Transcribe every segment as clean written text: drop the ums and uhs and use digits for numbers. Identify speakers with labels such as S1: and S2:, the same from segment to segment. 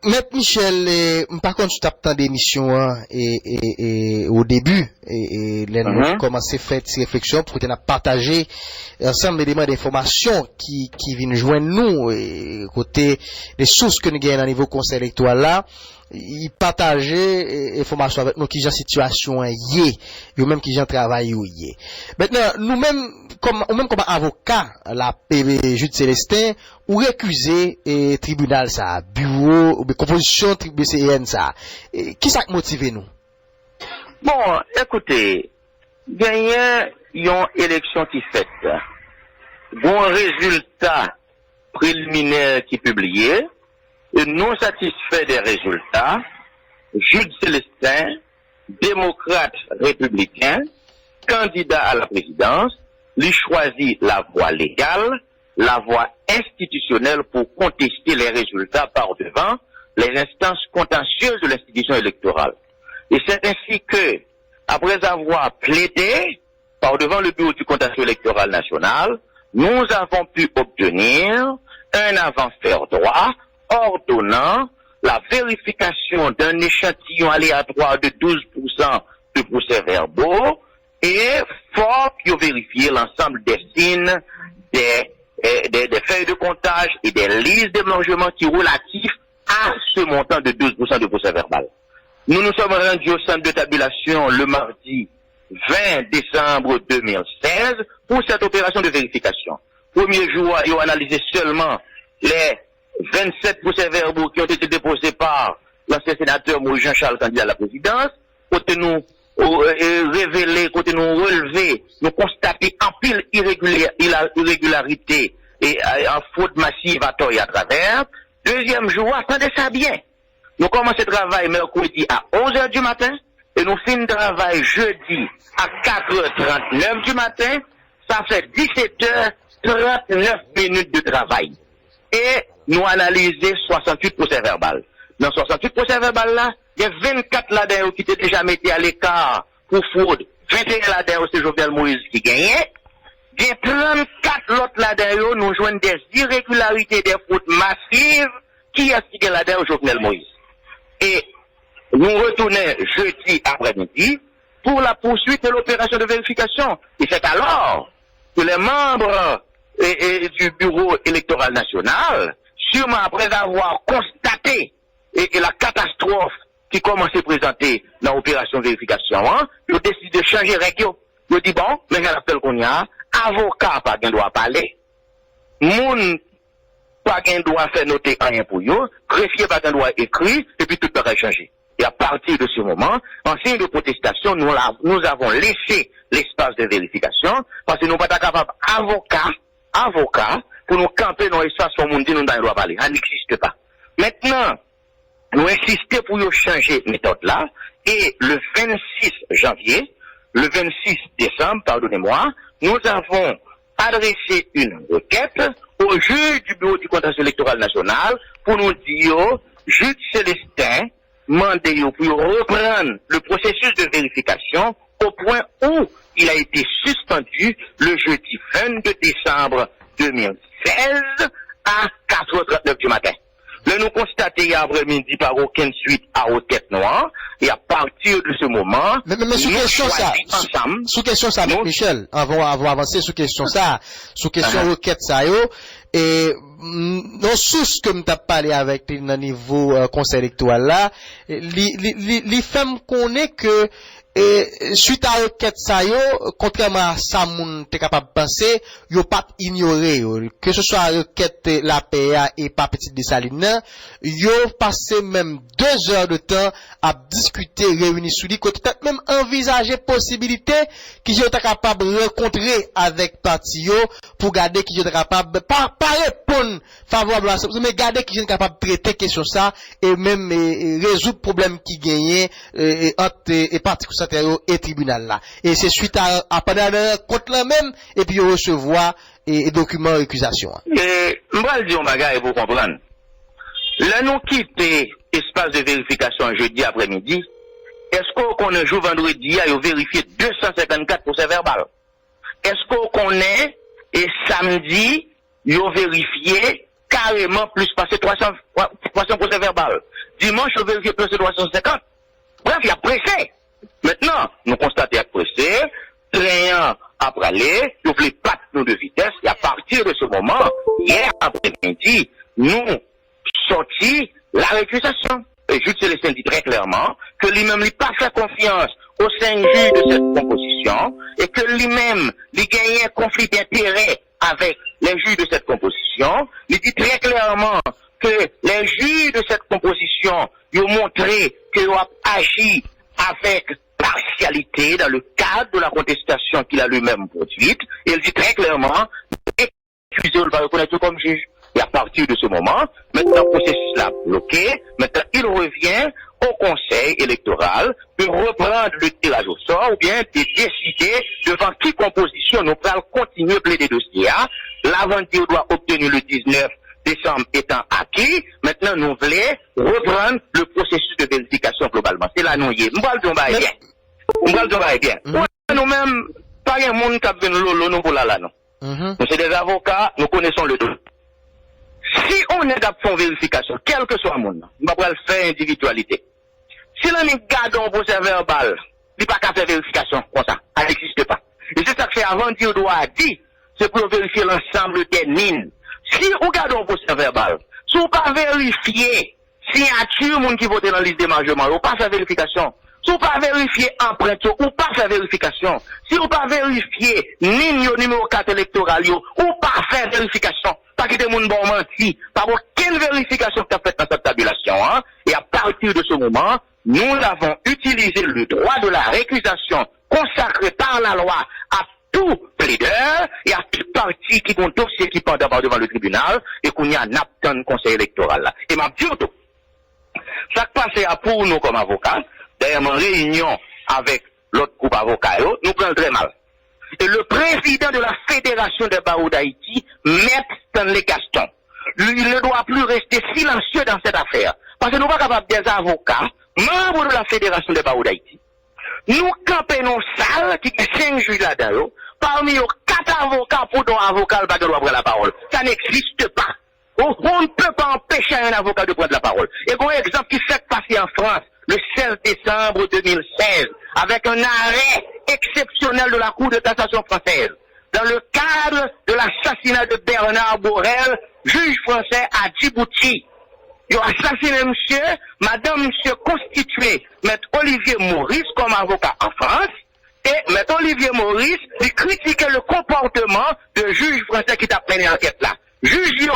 S1: Maître Michel, par contre, tu as d'émissions et au début, nous commencé à faire ces réflexions pour qu'on a partagé ensemble d'éléments d'information qui viennent joindre nous, et côté des sources que nous gagnons au niveau conseil électoral là. Ils partageaient information avec nous qui j'ai situation yé, ou même qui j'ai travail yé. Maintenant, nous-mêmes comme avocat la PV Jude Célestin ou récuser tribunal ça, bureau ou composition BCN ça. Qui ça motive nous?
S2: Bon, écoutez, gagner une élection qui fait. Bon résultat préliminaire qui publié. Non satisfait des résultats, Jude Célestin, démocrate républicain, candidat à la présidence, lui choisit la voie légale, la voie institutionnelle pour contester les résultats par devant les instances contentieuses de l'institution électorale. Et c'est ainsi que, après avoir plaidé par devant le bureau du contentieux électoral national, nous avons pu obtenir un avant-faire droit ordonnant la vérification d'un échantillon aléatoire de 12% de procès-verbaux et fort qu'il vérifier l'ensemble des signes, des feuilles de comptage et des listes d'émargement qui relatifs à ce montant de 12% de procès-verbal. Nous nous sommes rendus au centre de tabulation le mardi 20 décembre 2016 pour cette opération de vérification. Premier jour, ils ont analysé seulement les 27 procès-verbaux qui ont été déposés par l'ancien sénateur Maurice Jean-Charles, candidat à la présidence. Côté nous révélé, côté nous relevé, nous constater en pile irrégularité et en faute massive à tort et à travers. Deuxième jour, attendez ça bien. Nous commençons le travail mercredi à 11h du matin et nous finissons le travail jeudi à 4h39 du matin. Ça fait 17h39 minutes de travail. Et nous analyser 68 procès-verbal. Dans 68 procès-verbal là, il y a 24 là-dedans qui étaient déjà mis à l'écart pour fraude. 21 là-dedans, c'est Jovenel Moïse qui gagnait. Il y a 34 l'autre là-dedans, nous joignent des irrégularités, des fraudes massives qui est là-dedans Jovenel Moïse. Et nous retournons jeudi après-midi pour la poursuite de l'opération de vérification. Et c'est alors que les membres du bureau électoral national, sûrement après avoir constaté la catastrophe qui commence à se présenter dans l'opération de vérification, ils ont décidé de changer les règles. Ils ont dit, bon, mais je rappelle qu'on y a, avocat pas qu'un doit parler, moun pas qu'un doit faire noter rien pour eux, greffier pas qu'un doit écrire, et puis tout va changer. Et à partir de ce moment, en signe de protestation, nous avons laissé l'espace de vérification, parce que nous ne sommes pas capables, avocat, pour nous camper dans l'espace où nous dit nous ne doit parler. Ça n'existe pas. Maintenant, nous insistons pour nous changer cette méthode-là, et le 26 janvier, le 26 décembre, pardonnez-moi, nous avons adressé une requête au juge du bureau du contentieux électoral national pour nous dire, Jude Célestin, mandé pour reprendre le processus de vérification au point où il a été suspendu le jeudi 22 décembre 2016 à 4h39 du matin. Là, nous constatons hier après-midi par aucune suite à requête noire, et à partir de ce moment,
S1: mais sous question ça, sous question ça, Michel, avant avancer sous question ça, sous question requête ça, et nos sources que m't'a parlé avec le niveau conseil électoral là, les femmes connaît que suite à requête ça contrairement à ça moun t'es capable de penser, yo pas ignorer que ce soit requête la PA et pas petite Dessalines, yo passé même 2 heures de temps à discuter, réunir sous lui, côté peut-être même envisager possibilité qui yo capable de rencontrer avec parti yo pour garder qui yo capable pas répondre favorable à ça, mais garder qui yo capable de traiter question ça et même résoudre problème qui gagnait entre parti et tribunal là. Et c'est suite à pendant contre là même et puis recevoir et documents d'accusation.
S2: Et moi je dis un bagage pour comprendre. Là nous quitter espace de vérification jeudi après-midi. Est-ce qu'on a jour vendredi à vérifier 254 procès-verbal? Est-ce qu'on est et samedi yo vérifié carrément plus passé 300 procès-verbal? dimanche, on vérifie plus de 350. Bref, il y a pressé. Maintenant, nous constatons à pressé, train après aller, nous voulons pas nous de vitesse, et à partir de ce moment, hier après-midi, nous sortis la récusation. Et Jude Célestin dit très clairement que lui-même n'a pas fait confiance au 5 juges de cette composition et que lui-même, il gagnait un conflit d'intérêt avec les juges de cette composition. Il dit très clairement que les juges de cette composition lui ont montré qu'ils ont agi avec partialité dans le cadre de la contestation qu'il a lui-même produite. Et il dit très clairement, l'accusé va reconnaître comme juge. Et à partir de ce moment, maintenant le processus l'a bloqué, maintenant il revient au conseil électoral de reprendre le tirage au sort ou bien de décider devant qui composition nous allons continuer à plaider dossier. L'aventure doit obtenir le 19 décembre étant acquis, maintenant nous voulons reprendre le processus de vérification globalement. C'est là nous y est. Nous allons bien. Nous-mêmes, pas un monde qui a besoin de nous pour là, non. Nous sommes des avocats, nous connaissons le dos. Si on est dans une vérification, quel que soit le monde, on va le faire individualité. Si l'on est gardé pour procès verbal, il n'y a pas qu'à faire vérification comme ça. Ça n'existe pas. Et c'est ça que c'est avant de doit dire, c'est pour vérifier l'ensemble des mines. Si on garde un procès verbal, si on ne pas vérifier signature, monde qui vote dans la liste d'émargement, on pas faire vérification. Si on pas vérifier empreinte, ou pas faire vérification. Si on pas vérifier numéro 4 électoral, ou pas faire vérification. Pas que des gens bon menti. Pas aucune vérification qui a fait dans cette tabulation, hein. Et à partir de ce moment, nous avons utilisé le droit de la récusation consacré par la loi à tout plaideur et à toute partie qui ont dossier qui pendant devant le tribunal et qu'on y a un apte conseil électoral là. Et m'a dit tout. Ça qui passe à pour nous comme avocats, d'ailleurs en réunion avec l'autre groupe avocat, nous prenons très mal. Et le président de la Fédération des barreaux d'Haïti, Maître Stanley Gaston, lui ne doit plus rester silencieux dans cette affaire. Parce que nous ne sommes pas capables des avocats, membres de la Fédération des barreaux d'Haïti. Nous campons salle qui est 5 juges là-dedans. Parmi eux, 4 avocats pour un avocat ne doit prendre la parole. Ça n'existe pas. On ne peut pas empêcher un avocat de prendre la parole. Et bon exemple qui s'est passé en France le 16 décembre 2016 avec un arrêt exceptionnel de la Cour de cassation française dans le cadre de l'assassinat de Bernard Borel, juge français à Djibouti. Ils ont assassiné monsieur constitué, maître Olivier Maurice comme avocat en France, et maître Olivier Maurice, il critiquait le comportement de juge français qui t'a mené l'enquête là. Juge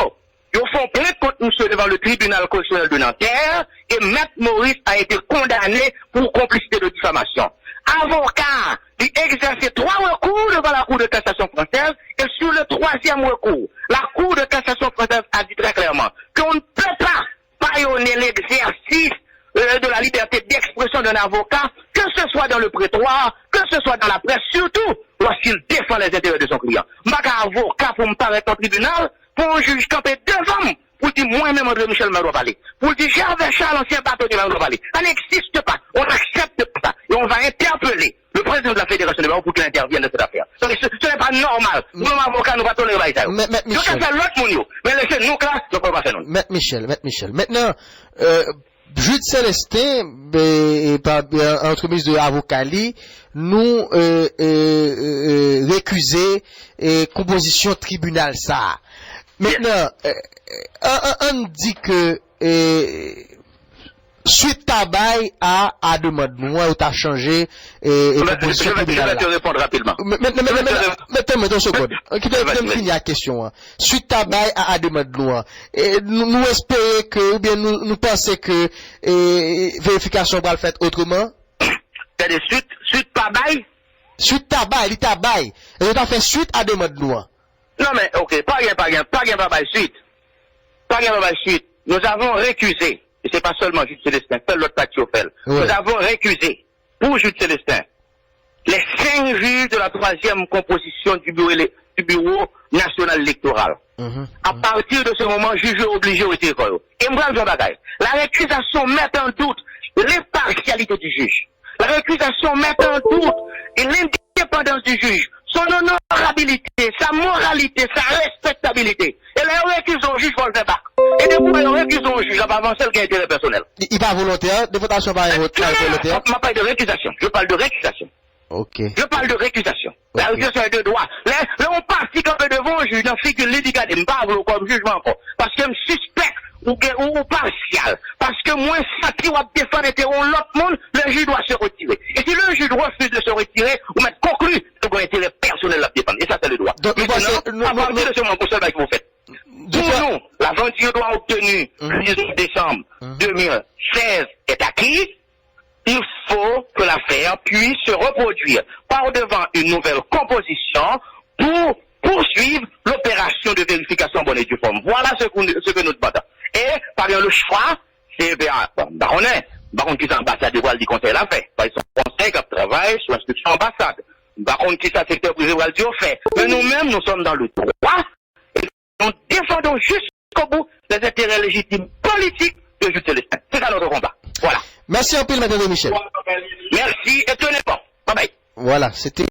S2: ils font plainte contre monsieur devant le tribunal constitutionnel de Nanterre, et maître Maurice a été condamné pour complicité de diffamation. Avocat, il exerçait 3 recours devant la Cour de cassation française, et sur le 3e recours, la Cour de cassation française a dit très clairement qu'on ne peut pas bâillonner l'exercice de la liberté d'expression d'un avocat, que ce soit dans le prétoire, que ce soit dans la presse, surtout lorsqu'il défend les intérêts de son client. M'aka avocat pour me paraître au tribunal, pour un juge campé devant pour dire moi-même André Michel m'a parler, pour dire Gervais Charles, ancien bâtonnier m'a parler. Ça n'existe pas. On accepte pas. Et on va interpeller le président de la Fédération des barreaux pour qu'il intervienne dans cette affaire. Ce n'est pas normal. Nous, avocats, nous ne pouvons pas tolérer ça. Nous avons fait l'autre monde, mais laissez-nous là, nous ne pouvons pas faire nous.
S1: Maître Michel. Maintenant, Jude Célestin, par entremise de Avocali, nous récuser composition tribunal ça. Maintenant, on dit que suite tabac à demande nous t'as changé composition tribunal.
S2: Je vais te répondre rapidement.
S1: Mettez-moi 2 secondes. Qui doit finir la question. Suite tabac à demande nous espérons que ou bien nous pensons que vérification va le faire autrement.
S2: C'est suite tabac.
S1: Suite tabac, il tabac. Et on a fait suite à demande nous.
S2: Non mais ok, pas bien suite. Nous avons récusé, et c'est pas seulement Jude Célestin, c'est l'autre parti au fait. Nous avons récusé pour Jude Célestin les 5 juges de la 3e composition du bureau national électoral. À partir de ce moment, juge obligé au territoire. Et moi, la récusation met en doute l'impartialité du juge. La récusation met en doute l'indépendance indépendance du juge, son honorabilité, sa moralité, sa respectabilité. Et là, récusons au juge pour le faire bac. Et de vous, récusons au juge, là, pas avancer le intérêt personnel.
S1: Il pas volontaire, déportation pas volontaire.
S2: Je parle de récusation. Je parle de récusation.
S1: Ok.
S2: Je parle de récusation. La récusation est de droit. Là, on partit quand même devant un juge, dans figure l'édicat, je ne pas comme jugement encore. Parce que je suspecte ou partial. Parce que moi, ça qui va défendre l'autre monde, le juge doit se retirer. Et si le juge refuse de se retirer, ou mettre conclu, c'est un intérêt personnel à défendre. Et ça, c'est le droit.
S1: Donc,
S2: maintenant, à partir de ce moment, pour cela que vous faites. Pour nous, la venture doit obtenue le 19 décembre 2016 est acquise. Il faut que l'affaire puisse se reproduire par devant une nouvelle composition pour poursuivre l'opération de vérification bonne et due forme. Voilà ce que nous demandons. Et, par exemple, le choix, c'est, par contre, qui est ambassade de Waldi conseil l'a fait. Par exemple, conseil qui travaille sur l'instruction ambassade. Par contre, qui est secteur privé Waldi a fait. Mais nous-mêmes, nous sommes dans le droit et nous défendons jusqu'au bout les intérêts légitimes politiques de Jules Célestin. C'est ça notre combat. Voilà.
S1: Merci un peu, Madame Michel.
S2: Merci et tenez bon. Bye bye.
S1: Voilà, c'était